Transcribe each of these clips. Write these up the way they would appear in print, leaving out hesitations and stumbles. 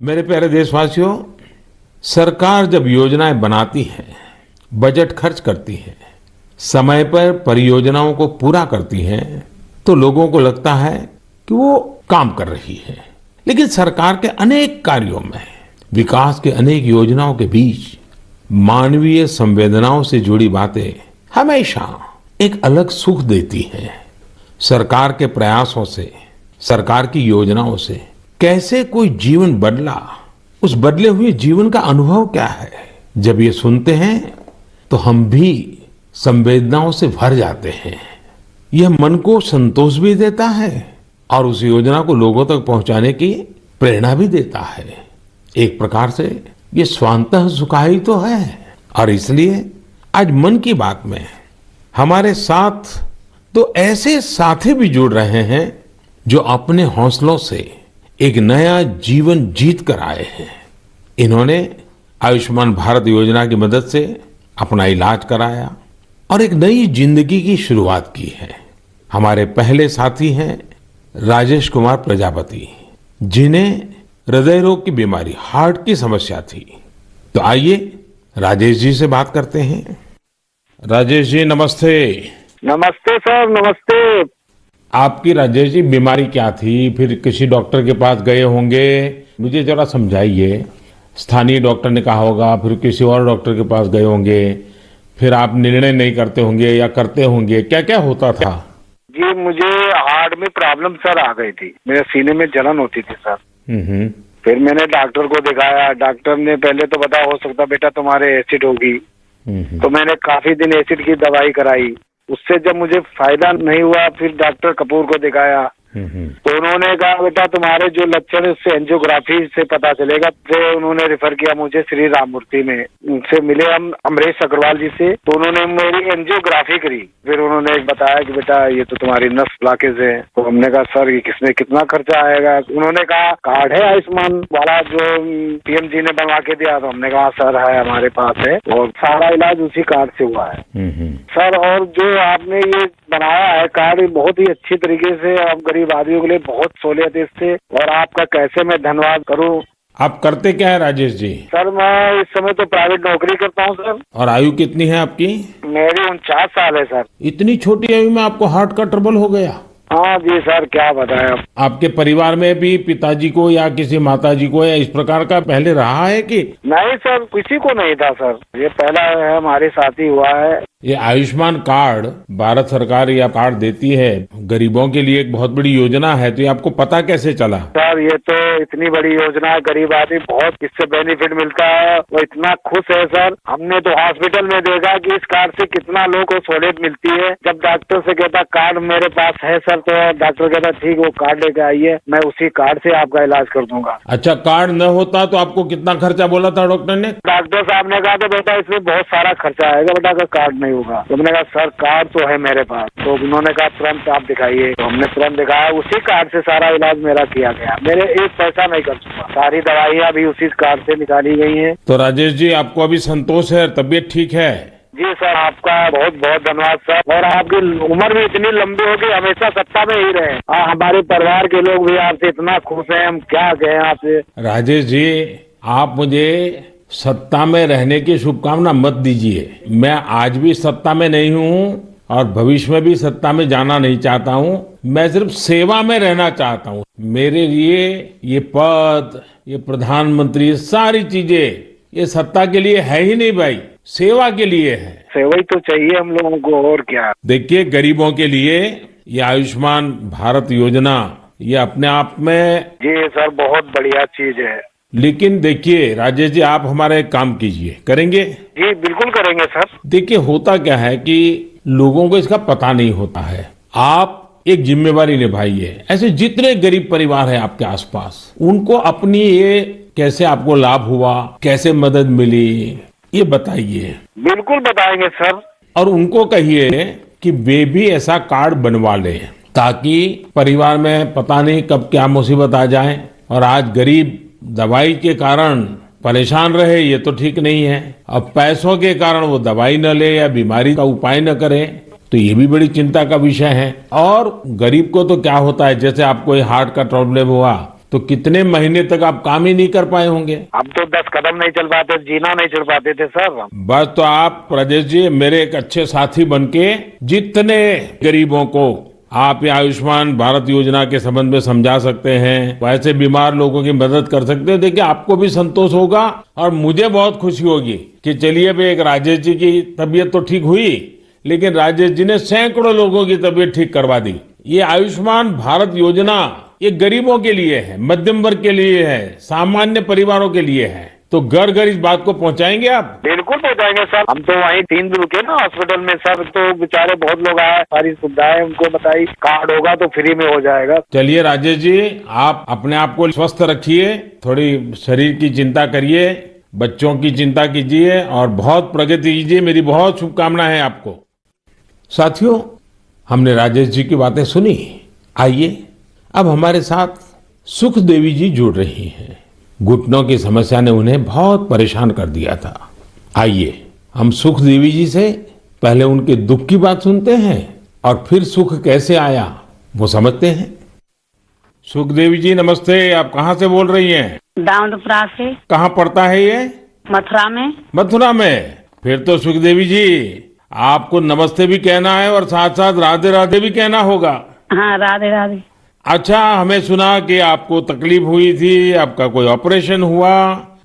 मेरे प्यारे देशवासियों, सरकार जब योजनाएं बनाती है, बजट खर्च करती है, समय पर परियोजनाओं को पूरा करती है, तो लोगों को लगता है कि वो काम कर रही है। लेकिन सरकार के अनेक कार्यों में, विकास के अनेक योजनाओं के बीच मानवीय संवेदनाओं से जुड़ी बातें हमेशा एक अलग सुख देती हैं। सरकार के प्रयासों से, सरकार की योजनाओं से कैसे कोई जीवन बदला, उस बदले हुए जीवन का अनुभव क्या है, जब ये सुनते हैं तो हम भी संवेदनाओं से भर जाते हैं। यह मन को संतोष भी देता है और उस योजना को लोगों तक पहुंचाने की प्रेरणा भी देता है। एक प्रकार से ये स्वांतः सुखाई तो है। और इसलिए आज मन की बात में हमारे साथ तो ऐसे साथी भी जुड़ रहे हैं जो अपने हौसलों से एक नया जीवन जीत कर आए हैं। इन्होंने आयुष्मान भारत योजना की मदद से अपना इलाज कराया और एक नई जिंदगी की शुरुआत की है। हमारे पहले साथी हैं राजेश कुमार प्रजापति, जिन्हें हृदय रोग की बीमारी, हार्ट की समस्या थी। तो आइए राजेश जी से बात करते हैं। राजेश जी नमस्ते। नमस्ते सर, नमस्ते। आपकी राजेश जी बीमारी क्या थी? फिर किसी डॉक्टर के पास गए होंगे, मुझे जरा समझाइए। स्थानीय डॉक्टर ने कहा होगा, फिर किसी और डॉक्टर के पास गए होंगे, फिर आप निर्णय नहीं करते होंगे या करते होंगे, क्या क्या होता था? जी, मुझे हार्ट में प्रॉब्लम सर आ गई थी, मेरे सीने में जलन होती थी सर। फिर मैंने डॉक्टर को दिखाया। डॉक्टर ने पहले तो बताया, हो सकता बेटा तुम्हारे एसिड होगी। तो मैंने काफी दिन एसिड की दवाई कराई। उससे जब मुझे फायदा नहीं हुआ, फिर डॉक्टर कपूर को दिखाया। तो उन्होंने कहा बेटा तुम्हारे जो लक्षण है उससे एंजियोग्राफी से पता चलेगा। फिर उन्होंने रेफर किया मुझे श्री राममूर्ति में। उनसे मिले हम अमरीश अग्रवाल जी से, तो उन्होंने मेरी एंजियोग्राफी करी। फिर उन्होंने बताया कि बेटा ये तो तुम्हारी नस ब्लॉकेज है। तो हमने कहा सर ये किसमें कितना खर्चा आएगा? उन्होंने कहा कार्ड है आयुष्मान वाला जो पीएम जी ने बनवा के दिया। तो हमने कहा सर है, हमारे पास है, और सारा इलाज उसी कार्ड से हुआ है सर। और जो आपने ये बनाया है कार्ड, बहुत ही अच्छी तरीके से आप गरीब आदमियों के लिए बहुत सहूलियत इससे, और आपका कैसे मैं धन्यवाद करूं। आप करते क्या है राजेश जी? सर मैं इस समय तो प्राइवेट नौकरी करता हूं सर। और आयु कितनी है आपकी? मेरी 49 साल है सर। इतनी छोटी आयु में आपको हार्ट का ट्रबल हो गया? हाँ जी सर, क्या बताएं अब। आपके परिवार में भी पिताजी को या किसी माताजी को या इस प्रकार का पहले रहा है कि? नहीं सर, किसी को नहीं था सर, ये पहला है हमारे साथ ही हुआ है। ये आयुष्मान कार्ड भारत सरकार या कार्ड देती है गरीबों के लिए, एक बहुत बड़ी योजना है। तो ये आपको पता कैसे चला? सर ये तो इतनी बड़ी योजना है, गरीब आदमी बहुत इससे बेनिफिट मिलता है। वो इतना खुश है सर। हमने तो हॉस्पिटल में देखा कि इस कार्ड से कितना लोगों को सहूलियत मिलती है। जब डॉक्टर से कहता कार्ड मेरे पास है सर, तो डॉक्टर कहता ठीक वो कार्ड लेके आइए, मैं उसी कार्ड से आपका इलाज कर दूंगा। अच्छा, कार्ड न होता तो आपको कितना खर्चा बोला था डॉक्टर ने? डॉक्टर साहब ने कहा था बेटा इसमें बहुत सारा खर्चा आएगा बेटा, अगर कार्ड नहीं होगा। तो मैंने कहा सर कार्ड तो है मेरे पास। तो उन्होंने कहा तुरंत आप दिखाइए। तो हमने तुरंत दिखाया, उसी कार्ड से सारा इलाज मेरा किया गया। मेरे एक पैसा नहीं खर्च हुआ, सारी दवाइयाँ भी उसी कार्ड से निकाली गई हैं। तो राजेश जी आपको अभी संतोष है, तबीयत ठीक है? जी सर, आपका बहुत बहुत धन्यवाद सर। और आपकी उम्र भी इतनी लंबी होगी, हमेशा सत्ता में ही रहे। हमारे परिवार के लोग भी आपसे इतना खुश हैं, हम क्या कहें आपसे। राजेश जी, आप मुझे सत्ता में रहने की शुभकामना मत दीजिए। मैं आज भी सत्ता में नहीं हूँ और भविष्य में भी सत्ता में जाना नहीं चाहता हूँ। मैं सिर्फ सेवा में रहना चाहता हूँ। मेरे लिए ये पद, ये प्रधानमंत्री, सारी चीजें ये सत्ता के लिए है ही नहीं भाई, सेवा के लिए है। सेवा ही तो चाहिए हम लोगों को, और क्या। देखिए गरीबों के लिए ये आयुष्मान भारत योजना ये अपने आप में, जी सर, बहुत बढ़िया चीज है। लेकिन देखिए राजेश जी, आप हमारा एक काम कीजिए। करेंगे? जी बिल्कुल करेंगे सर। देखिए होता क्या है कि लोगों को इसका पता नहीं होता है। आप एक जिम्मेवारी निभाइए। ऐसे जितने गरीब परिवार हैं आपके आसपास, उनको अपनी ये कैसे आपको लाभ हुआ, कैसे मदद मिली, ये बताइए। बिल्कुल बताएंगे सर। और उनको कहिए कि वे भी ऐसा कार्ड बनवा लें, ताकि परिवार में पता नहीं कब क्या मुसीबत आ जाए। और आज गरीब दवाई के कारण परेशान रहे, ये तो ठीक नहीं है। अब पैसों के कारण वो दवाई न ले या बीमारी का उपाय न करे, तो ये भी बड़ी चिंता का विषय है। और गरीब को तो क्या होता है, जैसे आपको ये हार्ट का प्रॉब्लम हुआ तो कितने महीने तक आप काम ही नहीं कर पाए होंगे? अब तो 10 कदम नहीं चल पाते, जीना नहीं चढ़ पाते थे सर। बस तो आप राजेश जी मेरे एक अच्छे साथी बनके जितने गरीबों को आप ये आयुष्मान भारत योजना के संबंध में समझा सकते हैं, वैसे बीमार लोगों की मदद कर सकते हैं, देखिए आपको भी संतोष होगा और मुझे बहुत खुशी होगी कि चलिए भाई एक राजेश जी की तबीयत तो ठीक हुई, लेकिन राजेश जी ने सैकड़ों लोगों की तबीयत ठीक करवा दी। ये आयुष्मान भारत योजना ये गरीबों के लिए है, मध्यम वर्ग के लिए है, सामान्य परिवारों के लिए है। तो घर घर इस बात को पहुंचाएंगे आप? बिल्कुल पहुंचाएंगे सर। हम तो वहीं 3 दिन रुके ना हॉस्पिटल में सर, तो बेचारे बहुत लोग आए, सारी सुविधाएं उनको बताई, कार्ड होगा तो फ्री में हो जाएगा। चलिए राजेश जी आप अपने आप को स्वस्थ रखिए, थोड़ी शरीर की चिंता करिए, बच्चों की चिंता कीजिए और बहुत प्रगति कीजिए। मेरी बहुत शुभकामनाएं हैं आपको। साथियों, हमने राजेश जी की बातें सुनी। आइए अब हमारे साथ सुख देवी जी जुड़ रही हैं। घुटनों की समस्या ने उन्हें बहुत परेशान कर दिया था। आइए हम सुख देवी जी से पहले उनके दुख की बात सुनते हैं और फिर सुख कैसे आया वो समझते हैं। सुख देवी जी नमस्ते, आप कहाँ से बोल रही हैं? दाऊदपुरा से। कहाँ पड़ता है ये? मथुरा में। मथुरा में। फिर तो सुख देवी जी आपको नमस्ते भी कहना है और साथ साथ राधे राधे भी कहना होगा। हाँ राधे राधे। अच्छा, हमें सुना कि आपको तकलीफ हुई थी, आपका कोई ऑपरेशन हुआ,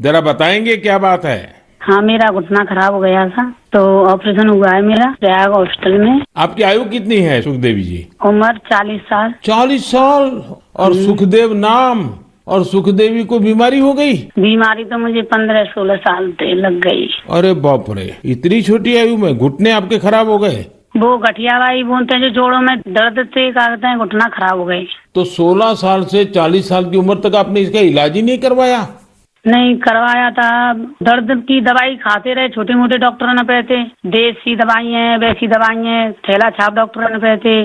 जरा बताएंगे क्या बात है? हाँ मेरा घुटना खराब हो गया था तो ऑपरेशन हुआ है मेरा प्रयाग हॉस्पिटल में। आपकी आयु कितनी है सुखदेवी जी? उम्र 40 साल। 40 साल और सुखदेव नाम, और सुखदेवी को बीमारी हो गई? बीमारी तो मुझे 15-16 साल से लग गई। अरे बाप रे, इतनी छोटी आयु में घुटने आपके खराब हो गए? वो गठियावाई बोलते हैं जो जोड़ों में दर्द थे, कहते हैं घुटना खराब हो गई। तो 16 साल से 40 साल की उम्र तक आपने इसका इलाज ही नहीं करवाया? नहीं करवाया था, दर्द की दवाई खाते रहे, छोटे मोटे डॉक्टरों ने पे थे, देसी दवाई है, वैसी दवाई है, थैला छाप डॉक्टरों ने पे थे,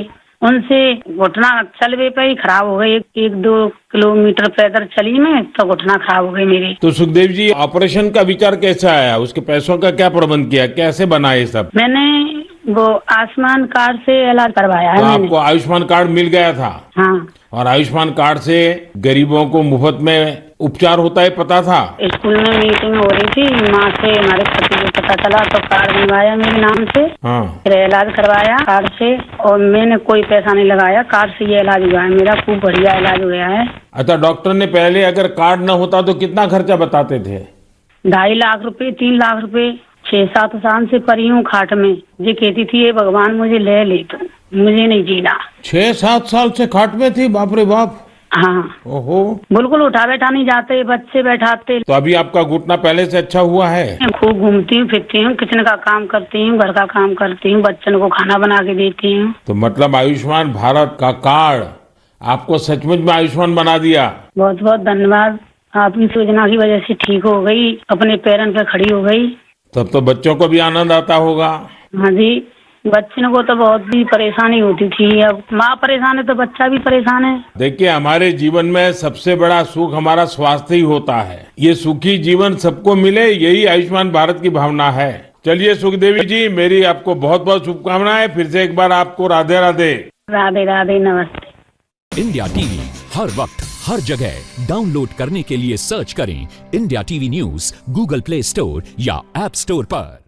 उनसे घुटना चलवे पे ही खराब हो गई। 1-2 किलोमीटर पैदल चली मैं तो घुटना खराब हो गई मेरी। तो सुखदेव जी ऑपरेशन का विचार कैसे आया? उसके पैसों का क्या प्रबंध किया, कैसे बना ये सब? मैंने वो आयुष्मान कार्ड से इलाज करवाया है। तो आपको आयुष्मान कार्ड मिल गया था? हाँ। और आयुष्मान कार्ड से गरीबों को मुफ्त में उपचार होता है पता था? स्कूल में मीटिंग हो रही थी, माँ से हमारे पति को पता चला तो कार्ड बनवाया मेरे नाम से। हाँ। फिर इलाज करवाया कार्ड से और मैंने कोई पैसा नहीं लगाया, कार्ड से ये इलाज हुआ है मेरा, खूब बढ़िया इलाज हो गया है। अच्छा, डॉक्टर ने पहले अगर कार्ड न होता तो कितना खर्चा बताते थे? 2.5 लाख रुपए, 3 लाख रुपए। 6-7 साल से पड़ी हूँ खाट में, ये कहती थी ये भगवान मुझे ले तो मुझे नहीं जीना। 6-7 साल से खाट में थी? बाप रे बाप। हाँ। ओहो। बिल्कुल उठा बैठा नहीं जाते, बच्चे बैठाते। तो अभी आपका घुटना पहले से अच्छा हुआ है? खूब घूमती हूँ, फिरती हूँ, किचन का काम करती हूँ, घर का काम करती हूँ, बच्चों को खाना बना के देती हूँ। तो मतलब आयुष्मान भारत का कार्ड आपको सचमुच में आयुष्मान बना दिया। बहुत बहुत धन्यवाद, आपकी योजना की वजह से ठीक हो गई, अपने पैरों पे खड़ी हो गई। तब तो बच्चों को भी आनंद आता होगा। हाँ जी, बच्चों को तो बहुत भी परेशानी होती थी, अब माँ परेशान है तो बच्चा भी परेशान है। देखिए, हमारे जीवन में सबसे बड़ा सुख हमारा स्वास्थ्य ही होता है। ये सुखी जीवन सबको मिले, यही आयुष्मान भारत की भावना है। चलिए सुखदेवी जी, मेरी आपको बहुत बहुत शुभकामनाएं। फिर से एक बार आपको राधे राधे। राधे राधे, नमस्ते। इंडिया टीवी हर वक्त हर जगह डाउनलोड करने के लिए सर्च करें India TV news Google play store या ऐप स्टोर पर।